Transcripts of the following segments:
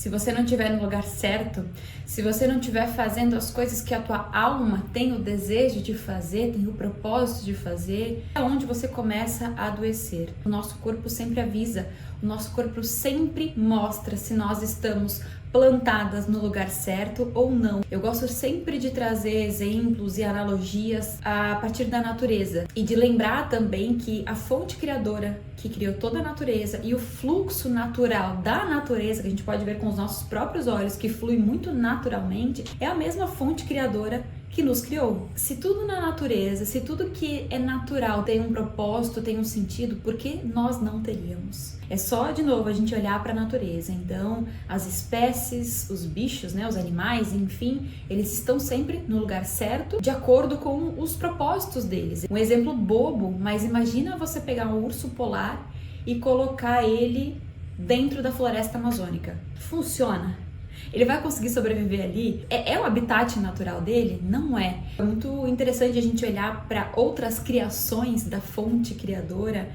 se você não estiver no lugar certo, se você não estiver fazendo as coisas que a tua alma tem o desejo de fazer, tem o propósito de fazer, é onde você começa a adoecer. O nosso corpo sempre avisa, o nosso corpo sempre mostra se nós estamos plantadas no lugar certo ou não. Eu gosto sempre de trazer exemplos e analogias a partir da natureza e de lembrar também que a fonte criadora que criou toda a natureza e o fluxo natural da natureza, que a gente pode ver com os nossos próprios olhos, que flui muito naturalmente, é a mesma fonte criadora que nos criou. Se tudo na natureza, se tudo que é natural tem um propósito, tem um sentido, por que nós não teríamos? É só, de novo, a gente olhar para a natureza. Então, as espécies, os bichos, né, os animais, enfim, eles estão sempre no lugar certo, de acordo com os propósitos deles. Um exemplo bobo, mas imagina você pegar um urso polar e colocar ele dentro da floresta amazônica. Funciona? Ele vai conseguir sobreviver ali? É o habitat natural dele? Não é. É muito interessante a gente olhar para outras criações da fonte criadora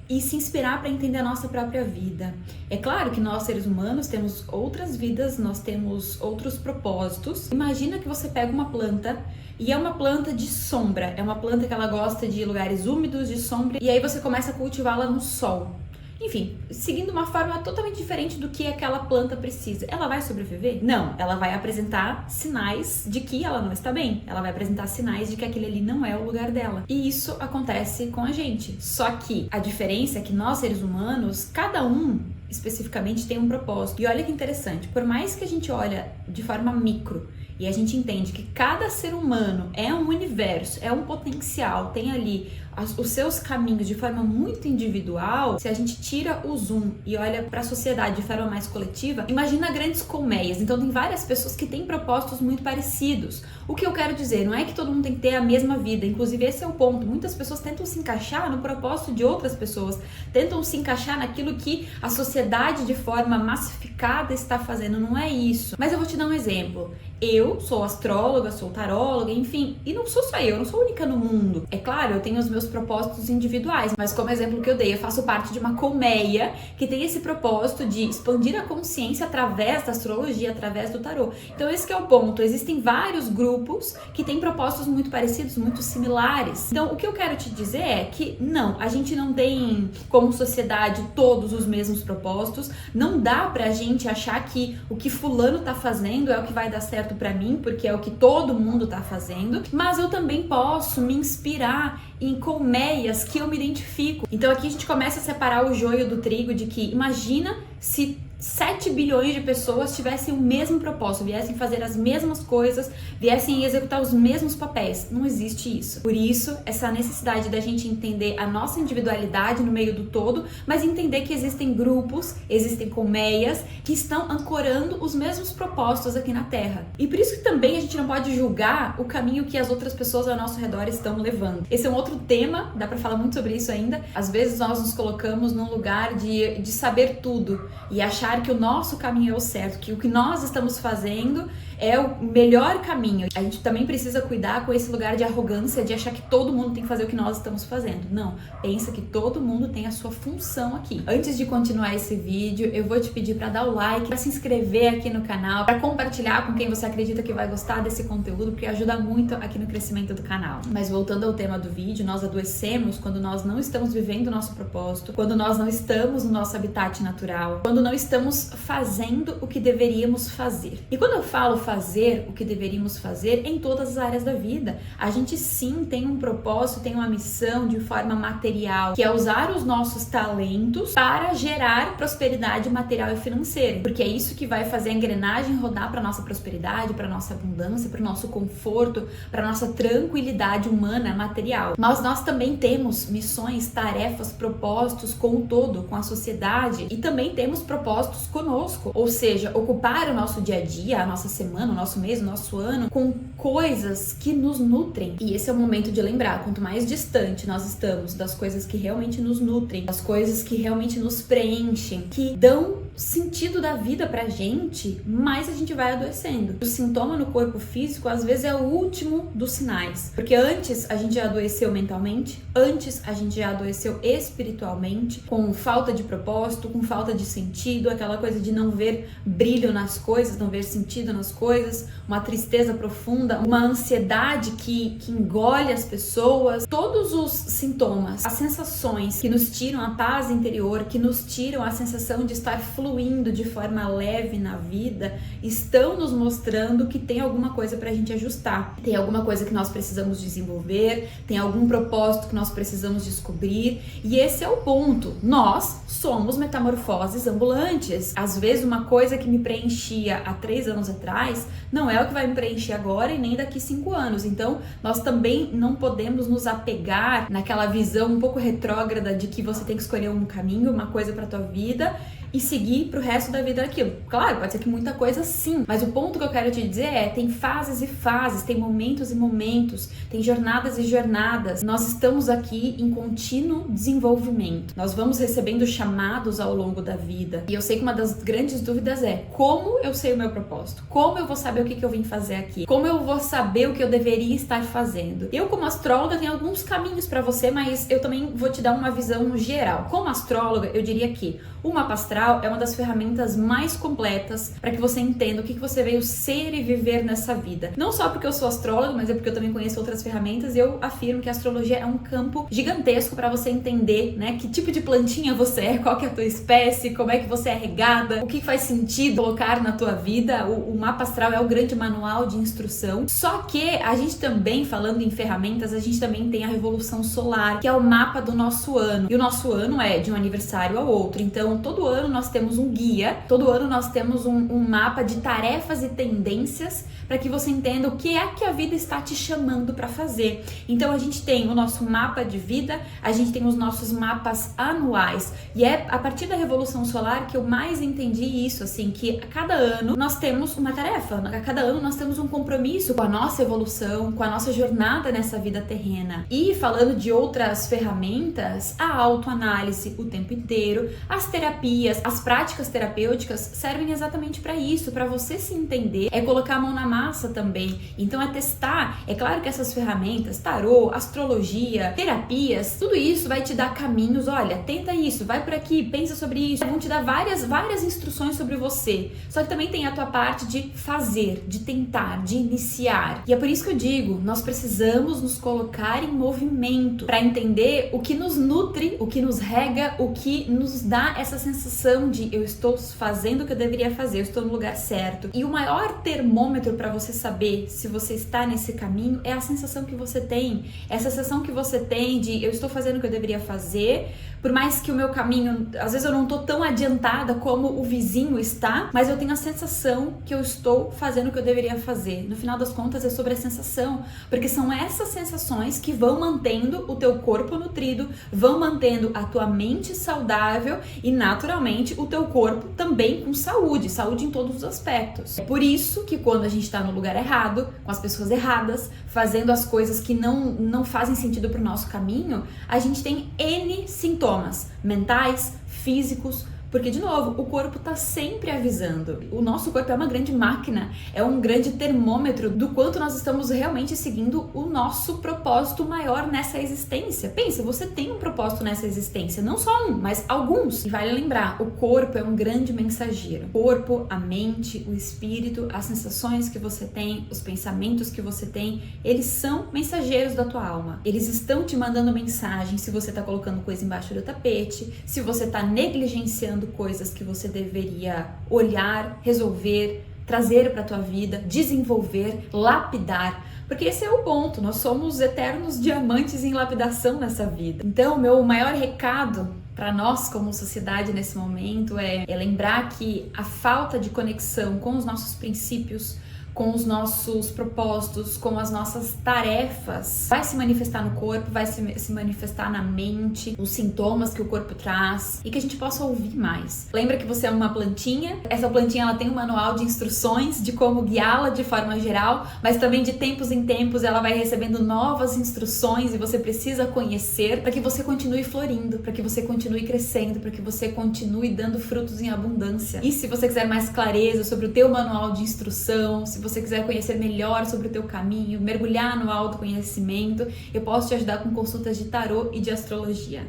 e se inspirar para entender a nossa própria vida. É claro que nós, seres humanos, temos outras vidas, nós temos outros propósitos. Imagina que você pega uma planta e é uma planta de sombra, é uma planta que ela gosta de lugares úmidos, de sombra, e aí você começa a cultivá-la no sol. Enfim, seguindo uma forma totalmente diferente do que aquela planta precisa. Ela vai sobreviver? Não, ela vai apresentar sinais de que ela não está bem. Ela vai apresentar sinais de que aquele ali não é o lugar dela. E isso acontece com a gente. Só que a diferença é que nós, seres humanos, cada um especificamente tem um propósito. E olha que interessante, por mais que a gente olha de forma micro e a gente entende que cada ser humano é um universo, é um potencial, tem ali os seus caminhos de forma muito individual, se a gente tira o zoom e olha para a sociedade de forma mais coletiva, imagina grandes colmeias. Então tem várias pessoas que têm propósitos muito parecidos. O que eu quero dizer, não é que todo mundo tem que ter a mesma vida, inclusive esse é o ponto. Muitas pessoas tentam se encaixar no propósito de outras pessoas, tentam se encaixar naquilo que a sociedade de forma massificada está fazendo, não é isso. Mas eu vou te dar um exemplo. Eu sou astróloga, sou taróloga, enfim, e não sou só eu não sou única no mundo. É claro, eu tenho os meus propósitos individuais, mas como exemplo que eu dei, eu faço parte de uma colmeia que tem esse propósito de expandir a consciência através da astrologia, através do tarô. Então esse que é o ponto, existem vários grupos que têm propósitos muito parecidos, muito similares. Então o que eu quero te dizer é que não, a gente não tem como sociedade todos os mesmos propósitos, não dá pra gente achar que o que fulano tá fazendo é o que vai dar certo pra mim, porque é o que todo mundo tá fazendo, mas eu também posso me inspirar em colmeias que eu me identifico. Então aqui a gente começa a separar o joio do trigo, de que imagina se 7 bilhões de pessoas tivessem o mesmo propósito, viessem fazer as mesmas coisas, viessem executar os mesmos papéis. Não existe isso. Por isso, essa necessidade da gente entender a nossa individualidade no meio do todo, mas entender que existem grupos, existem colmeias que estão ancorando os mesmos propósitos aqui na Terra. E por isso que também a gente não pode julgar o caminho que as outras pessoas ao nosso redor estão levando. Esse é um outro tema, dá pra falar muito sobre isso ainda. Às vezes nós nos colocamos num lugar de saber tudo e achar que o nosso caminho é o certo, que o que nós estamos fazendo é o melhor caminho. A gente também precisa cuidar com esse lugar de arrogância, de achar que todo mundo tem que fazer o que nós estamos fazendo. Não, pensa que todo mundo tem a sua função aqui. Antes de continuar esse vídeo, eu vou te pedir para dar o like, para se inscrever aqui no canal, para compartilhar com quem você acredita que vai gostar desse conteúdo, porque ajuda muito aqui no crescimento do canal. Mas voltando ao tema do vídeo, nós adoecemos quando nós não estamos vivendo o nosso propósito, quando nós não estamos no nosso habitat natural, quando não estamos fazendo o que deveríamos fazer. E quando eu falo fazer o que deveríamos fazer em todas as áreas da vida, a gente sim tem um propósito, tem uma missão de forma material, que é usar os nossos talentos para gerar prosperidade material e financeira, porque é isso que vai fazer a engrenagem rodar para nossa prosperidade, para nossa abundância, para o nosso conforto, para nossa tranquilidade humana material. Mas nós também temos missões, tarefas, propósitos com o todo, com a sociedade, e também temos propósitos conosco, ou seja, ocupar o nosso dia a dia, a nossa semana, o nosso mês, o nosso ano, com coisas que nos nutrem. E esse é o momento de lembrar, quanto mais distante nós estamos das coisas que realmente nos nutrem, das coisas que realmente nos preenchem, que dão sentido da vida pra gente, mais a gente vai adoecendo. O sintoma no corpo físico às vezes é o último dos sinais, porque antes a gente já adoeceu mentalmente, antes a gente já adoeceu espiritualmente, com falta de propósito, com falta de sentido, aquela coisa de não ver brilho nas coisas, não ver sentido nas coisas, uma tristeza profunda, uma ansiedade que engole as pessoas. Todos os sintomas, as sensações que nos tiram a paz interior, que nos tiram a sensação de estar fluindo de forma leve na vida, estão nos mostrando que tem alguma coisa pra gente ajustar, tem alguma coisa que nós precisamos desenvolver, tem algum propósito que nós precisamos descobrir, e esse é o ponto. Nós somos metamorfoses ambulantes. Às vezes uma coisa que me preenchia há 3 anos atrás não é o que vai me preencher agora e nem daqui 5 anos. Então nós também não podemos nos apegar naquela visão um pouco retrógrada de que você tem que escolher um caminho, uma coisa pra tua vida e seguir pro resto da vida aquilo. Claro, pode ser que muita coisa sim, mas o ponto que eu quero te dizer é, tem fases e fases, tem momentos e momentos, tem jornadas e jornadas. Nós estamos aqui em contínuo desenvolvimento. Nós vamos recebendo chamados ao longo da vida. E eu sei que uma das grandes dúvidas é, como eu sei o meu propósito? Como eu vou saber o que eu vim fazer aqui? Como eu vou saber o que eu deveria estar fazendo? Eu, como astróloga, tenho alguns caminhos para você, mas eu também vou te dar uma visão geral. Como astróloga, eu diria que o mapa astral é uma das ferramentas mais completas para que você entenda o que você veio ser e viver nessa vida. Não só porque eu sou astróloga, mas é porque eu também conheço outras ferramentas e eu afirmo que a astrologia é um campo gigantesco para você entender, né, que tipo de plantinha você é, qual que é a tua espécie, como é que você é regada, o que faz sentido colocar na tua vida. O mapa astral é o grande manual de instrução. Só que a gente também, falando em ferramentas, a gente também tem a revolução solar, que é o mapa do nosso ano. E o nosso ano é de um aniversário ao outro. Então, todo ano nós temos um guia, todo ano nós temos um mapa de tarefas e tendências para que você entenda o que é que a vida está te chamando para fazer. Então a gente tem o nosso mapa de vida, a gente tem os nossos mapas anuais, e é a partir da Revolução Solar que eu mais entendi isso, assim, que a cada ano nós temos uma tarefa, a cada ano nós temos um compromisso com a nossa evolução, com a nossa jornada nessa vida terrena. E falando de outras ferramentas, a autoanálise o tempo inteiro, as terapias, as práticas terapêuticas servem exatamente para isso, para você se entender, é colocar a mão na massa também. Então é testar. É claro que essas ferramentas, tarô, astrologia, terapias, tudo isso vai te dar caminhos. Olha, tenta isso, vai por aqui, pensa sobre isso. Vão te dar várias instruções sobre você. Só que também tem a tua parte de fazer, de tentar, de iniciar. E é por isso que eu digo, nós precisamos nos colocar em movimento para entender o que nos nutre, o que nos rega, o que nos dá essa sensação de eu estou fazendo o que eu deveria fazer, eu estou no lugar certo. E o maior termômetro para você saber se você está nesse caminho é a sensação que você tem. Essa sensação que você tem de eu estou fazendo o que eu deveria fazer, por mais que o meu caminho, às vezes eu não estou tão adiantada como o vizinho está, mas eu tenho a sensação que eu estou fazendo o que eu deveria fazer. No final das contas é sobre a sensação, porque são essas sensações que vão mantendo o teu corpo nutrido, vão mantendo a tua mente saudável e naturalmente o teu corpo também com saúde em todos os aspectos. É por isso que quando a gente está no lugar errado, com as pessoas erradas, fazendo as coisas que não fazem sentido para o nosso caminho, a gente tem N sintomas mentais, físicos, porque, de novo, o corpo está sempre avisando. O nosso corpo é uma grande máquina, é um grande termômetro do quanto nós estamos realmente seguindo o nosso propósito maior nessa existência. Pensa, você tem um propósito nessa existência, não só um, mas alguns. E vale lembrar, o corpo é um grande mensageiro. O corpo, a mente, o espírito, as sensações que você tem, os pensamentos que você tem, eles são mensageiros da tua alma. Eles estão te mandando mensagem se você está colocando coisa embaixo do tapete, se você está negligenciando coisas que você deveria olhar, resolver, trazer para a tua vida, desenvolver, lapidar, porque esse é o ponto, nós somos eternos diamantes em lapidação nessa vida. Então, o meu maior recado para nós como sociedade nesse momento é lembrar que a falta de conexão com os nossos princípios, com os nossos propósitos, com as nossas tarefas, vai se manifestar no corpo, vai se manifestar na mente, os sintomas que o corpo traz, e que a gente possa ouvir mais. Lembra que você é uma plantinha? Essa plantinha ela tem um manual de instruções de como guiá-la de forma geral, mas também de tempos em tempos ela vai recebendo novas instruções e você precisa conhecer para que você continue florindo, para que você continue crescendo, para que você continue dando frutos em abundância. E se você quiser mais clareza sobre o teu manual de instrução, se você quiser conhecer melhor sobre o teu caminho, mergulhar no autoconhecimento, eu posso te ajudar com consultas de tarô e de astrologia.